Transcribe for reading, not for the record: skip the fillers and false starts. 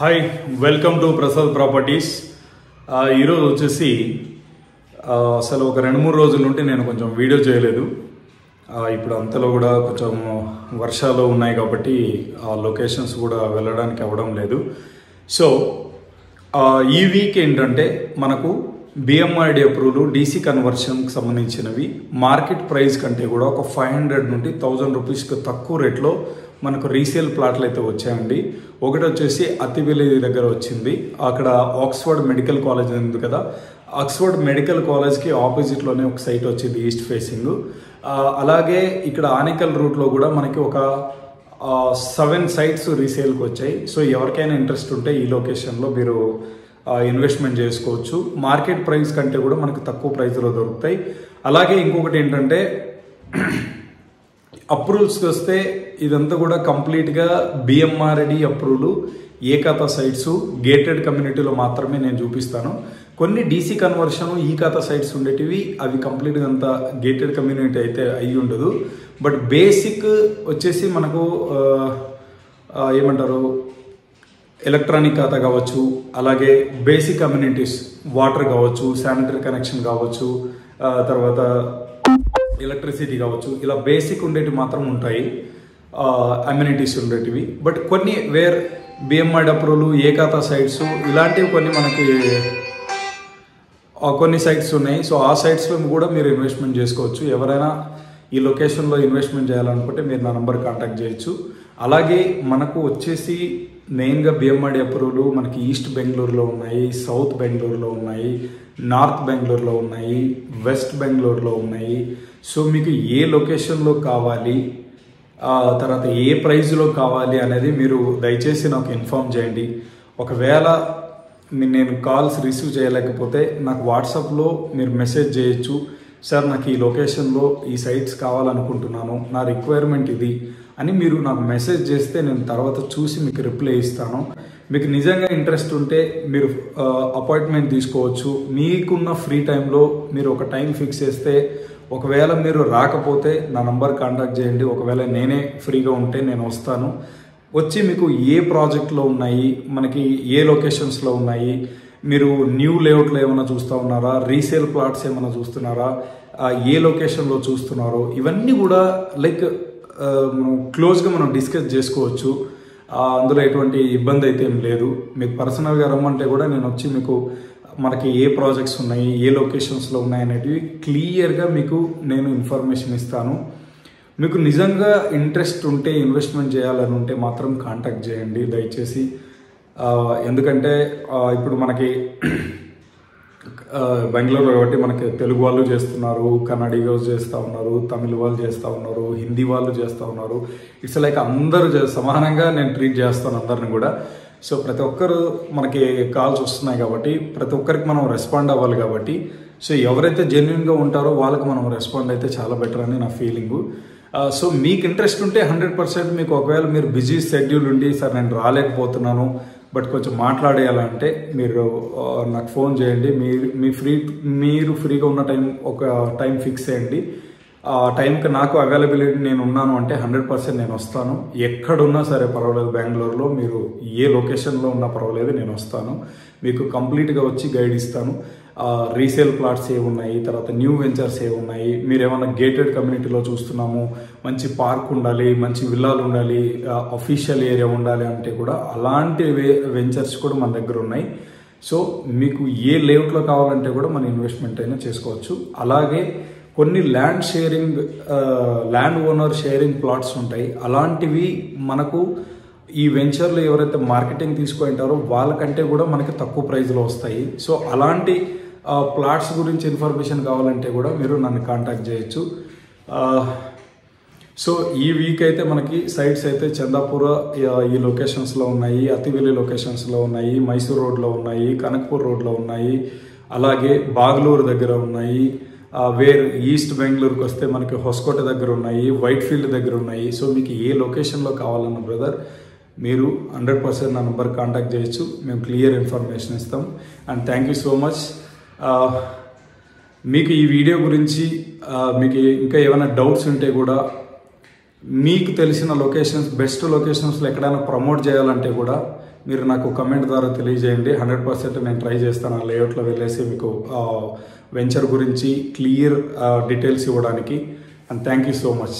Hi welcome to Prasad properties. ఈరోజు వచ్చేసి అసలు ఒక 2-3 రోజుల నుండి నేను కొంచెం వీడియో చేయలేదు. ఇప్పుడు అంతలో కూడా కొంచెం వర్షాలు ఉన్నాయి కాబట్టి ఆ లొకేషన్స్ కూడా వెళ్ళడానికి అవ్వడం లేదు. సో ఈ వీక్ ఏంటంటే మనకు బిఎంఆర్డి అప్రూవల్ డీసీ కన్వర్షన్కి సంబంధించినవి మార్కెట్ ప్రైస్ కంటే కూడా ఒక 500 నుండి 1000 రూపీస్కి తక్కువ రేట్లో మనకు రీసేల్ ప్లాట్లు అయితే వచ్చాయండి. ఒకటి వచ్చేసి అతివెలి దగ్గర వచ్చింది. అక్కడ ఆక్స్ఫర్డ్ మెడికల్ కాలేజ్ ఉంది కదా, ఆక్స్ఫర్డ్ మెడికల్ కాలేజ్కి ఆపోజిట్లోనే ఒక సైట్ వచ్చింది ఈస్ట్ ఫేసింగ్. అలాగే ఇక్కడ ఆనికల్ రూట్లో కూడా మనకి ఒక 7 సైట్స్ రీసేల్కి వచ్చాయి. సో ఎవరికైనా ఇంట్రెస్ట్ ఉంటే ఈ లొకేషన్లో మీరు ఇన్వెస్ట్మెంట్ చేసుకోవచ్చు. మార్కెట్ ప్రైస్ కంటే కూడా మనకు తక్కువ ప్రైస్లో దొరుకుతాయి. అలాగే ఇంకొకటి ఏంటంటే అప్రూవల్స్కి వస్తే ఇదంతా కూడా కంప్లీట్గా బిఎంఆర్డి అప్రూవల్ ఏకాతా సైట్స్ గేటెడ్ కమ్యూనిటీలో మాత్రమే నేను చూపిస్తాను. కొన్ని డీసీ కన్వర్షన్ ఈ ఖాతా సైట్స్ ఉండేటివి అవి కంప్లీట్గా అంతా గేటెడ్ కమ్యూనిటీ అయితే అయ్యి ఉండదు. బట్ బేసిక్ వచ్చేసి మనకు ఏమంటారు ఎలక్ట్రానిక్ ఖాతా కావచ్చు, అలాగే బేసిక్ కమ్యూనిటీస్ వాటర్ కావచ్చు, శానిటరీ కనెక్షన్ కావచ్చు, తర్వాత ఎలక్ట్రిసిటీ కావచ్చు, ఇలా బేసిక్ ఉండేటివి మాత్రం ఉంటాయి అమ్యూనిటీస్ ఉండేటివి. బట్ కొన్ని వేర్ బిఎంఆర్డి అప్రూవల్ ఏ ఖాతా సైట్స్ ఇలాంటివి కొన్ని మనకి కొన్ని సైట్స్ ఉన్నాయి. సో ఆ సైట్స్లో కూడా మీరు ఇన్వెస్ట్మెంట్ చేసుకోవచ్చు. ఎవరైనా ఈ లొకేషన్లో ఇన్వెస్ట్మెంట్ చేయాలనుకుంటే మీరు నా నంబర్ కాంటాక్ట్ చేయొచ్చు. అలాగే మనకు వచ్చేసి మెయిన్గా బిఎంఆర్డి అప్రూవల్ మనకి ఈస్ట్ బెంగళూరులో ఉన్నాయి, సౌత్ బెంగళూరులో ఉన్నాయి, నార్త్ బెంగళూరులో ఉన్నాయి, వెస్ట్ బెంగళూరులో ఉన్నాయి. సో మీకు ఏ లొకేషన్లో కావాలి, తర్వాత ఏ ప్రైస్లో కావాలి అనేది మీరు దయచేసి నాకు ఇన్ఫామ్ చేయండి. ఒకవేళ నేను కాల్స్ రిసీవ్ చేయలేకపోతే నాకు వాట్సాప్లో మీరు మెసేజ్ చేయొచ్చు. సార్ నాకు ఈ లొకేషన్లో ఈ సైట్స్ కావాలనుకుంటున్నాను, నా రిక్వైర్మెంట్ ఇది అని మీరు నాకు మెసేజ్ చేస్తే నేను తర్వాత చూసి మీకు రిప్లై ఇస్తాను. మీకు నిజంగా ఇంట్రెస్ట్ ఉంటే మీరు అపాయింట్మెంట్ తీసుకోవచ్చు. మీకున్న ఫ్రీ టైంలో మీరు ఒక టైం ఫిక్స్ చేస్తే, ఒకవేళ మీరు రాకపోతే నా నంబర్ కాంటాక్ట్ చేయండి. ఒకవేళ నేనే ఫ్రీగా ఉంటే నేను వస్తాను. వచ్చి మీకు ఏ ప్రాజెక్ట్లో ఉన్నాయి, మనకి ఏ లొకేషన్స్లో ఉన్నాయి, మీరు న్యూ లేఅవుట్లో ఏమైనా చూస్తూ ఉన్నారా, రీసేల్ ప్లాట్స్ ఏమైనా చూస్తున్నారా, ఏ లొకేషన్లో చూస్తున్నారో ఇవన్నీ కూడా లైక్ క్లోజ్గా మనం డిస్కస్ చేసుకోవచ్చు. అందులో ఎటువంటి ఇబ్బంది అయితే ఏం లేదు. మీకు పర్సనల్గా రమ్మంటే కూడా నేను వచ్చి మీకు మనకి ఏ ప్రాజెక్ట్స్ ఉన్నాయి, ఏ లొకేషన్స్లో ఉన్నాయి అనేటివి క్లియర్గా మీకు నేను ఇన్ఫర్మేషన్ ఇస్తాను. మీకు నిజంగా ఇంట్రెస్ట్ ఉంటే ఇన్వెస్ట్మెంట్ చేయాలని ఉంటే మాత్రం కాంటాక్ట్ చేయండి దయచేసి. ఎందుకంటే ఇప్పుడు మనకి బెంగళూరు కాబట్టి మనకి తెలుగు వాళ్ళు చేస్తున్నారు, కన్నడిగోస్ చేస్తూ ఉన్నారు, తమిళ వాళ్ళు చేస్తూ ఉన్నారు, హిందీ వాళ్ళు చేస్తూ ఉన్నారు. ఇట్స్ లైక్ అందరూ సమానంగా నేను ట్రీట్ చేస్తాను అందరిని కూడా. సో ప్రతి ఒక్కరు మనకి కాల్స్ వస్తున్నాయి కాబట్టి ప్రతి ఒక్కరికి మనం రెస్పాండ్ అవ్వాలి కాబట్టి, సో ఎవరైతే జెన్యున్గా ఉంటారో వాళ్ళకి మనం రెస్పాండ్ అయితే చాలా బెటర్ అని నా ఫీలింగు. సో మీకు ఇంట్రెస్ట్ ఉంటే 100% మీకు ఒకవేళ మీరు బిజీ షెడ్యూల్ ఉండి సార్ నేను రాలేకపోతున్నాను బట్ కొంచెం మాట్లాడేయాలంటే మీరు నాకు ఫోన్ చేయండి. మీరు ఫ్రీగా ఉన్న ఒక టైం ఫిక్స్ చేయండి. ఆ టైంకి నాకు అవైలబిలిటీ నేను ఉన్నాను అంటే 100% నేను వస్తాను. ఎక్కడున్నా సరే పర్వాలేదు, బెంగళూరులో మీరు ఏ లొకేషన్లో ఉన్నా పర్వాలేదు, నేను వస్తాను. మీకు కంప్లీట్గా వచ్చి గైడ్ ఇస్తాను. రీసేల్ ప్లాట్స్ ఏమున్నాయి, తర్వాత న్యూ వెంచర్స్ ఏమున్నాయి, మీరు ఏమన్నా గేటెడ్ కమ్యూనిటీలో చూస్తున్నాము, మంచి పార్క్ ఉండాలి, మంచి విల్లాలు ఉండాలి, అఫీషియల్ ఏరియా ఉండాలి అంటే కూడా అలాంటి వెంచర్స్ కూడా మన దగ్గర ఉన్నాయి. సో మీకు ఏ లేఅవుట్లో కావాలంటే కూడా మన ఇన్వెస్ట్మెంట్ అయినా చేసుకోవచ్చు. అలాగే కొన్ని ల్యాండ్ ఓనర్ షేరింగ్ ప్లాట్స్ ఉంటాయి. అలాంటివి మనకు ఈ వెంచర్లు ఎవరైతే మార్కెటింగ్ తీసుకుంటారో వాళ్ళకంటే కూడా మనకి తక్కువ ప్రైస్లో వస్తాయి. సో అలాంటి ప్లాట్స్ గురించి ఇన్ఫర్మేషన్ కావాలంటే కూడా మీరు నన్ను కాంటాక్ట్ చేయొచ్చు. సో ఈ వీక్ అయితే మనకి సైట్స్ అయితే చందాపుర ఈ లొకేషన్స్లో ఉన్నాయి, అతివెలి లొకేషన్స్లో ఉన్నాయి, మైసూర్ రోడ్లో ఉన్నాయి, కనక్పూర్ రోడ్లో ఉన్నాయి, అలాగే బాగ్లూరు దగ్గర ఉన్నాయి. వేర్ ఈస్ట్ బెంగళూరుకి వస్తే మనకి హొస్కోట దగ్గర ఉన్నాయి, వైట్ ఫీల్డ్ దగ్గర ఉన్నాయి. సో మీకు ఏ లొకేషన్లో కావాలన్న బ్రదర్ మీరు 100% నా నెంబర్ కాంటాక్ట్ చేయొచ్చు. మేము క్లియర్ ఇన్ఫర్మేషన్ ఇస్తాం. And thank you so much. మీకు ఈ వీడియో గురించి మీకు ఇంకా ఏమైనా డౌట్స్ ఉంటే కూడా, మీకు తెలిసిన లొకేషన్స్ బెస్ట్ లొకేషన్స్లో ఎక్కడైనా ప్రమోట్ చేయాలంటే కూడా మీరు నాకు కమెంట్ ద్వారా తెలియజేయండి. 100% నేను ట్రై చేస్తాను ఆ లేఅవుట్లో వెళ్ళేసి మీకు వెంచర్ గురించి క్లియర్ డీటెయిల్స్ ఇవ్వడానికి. And thank you so much.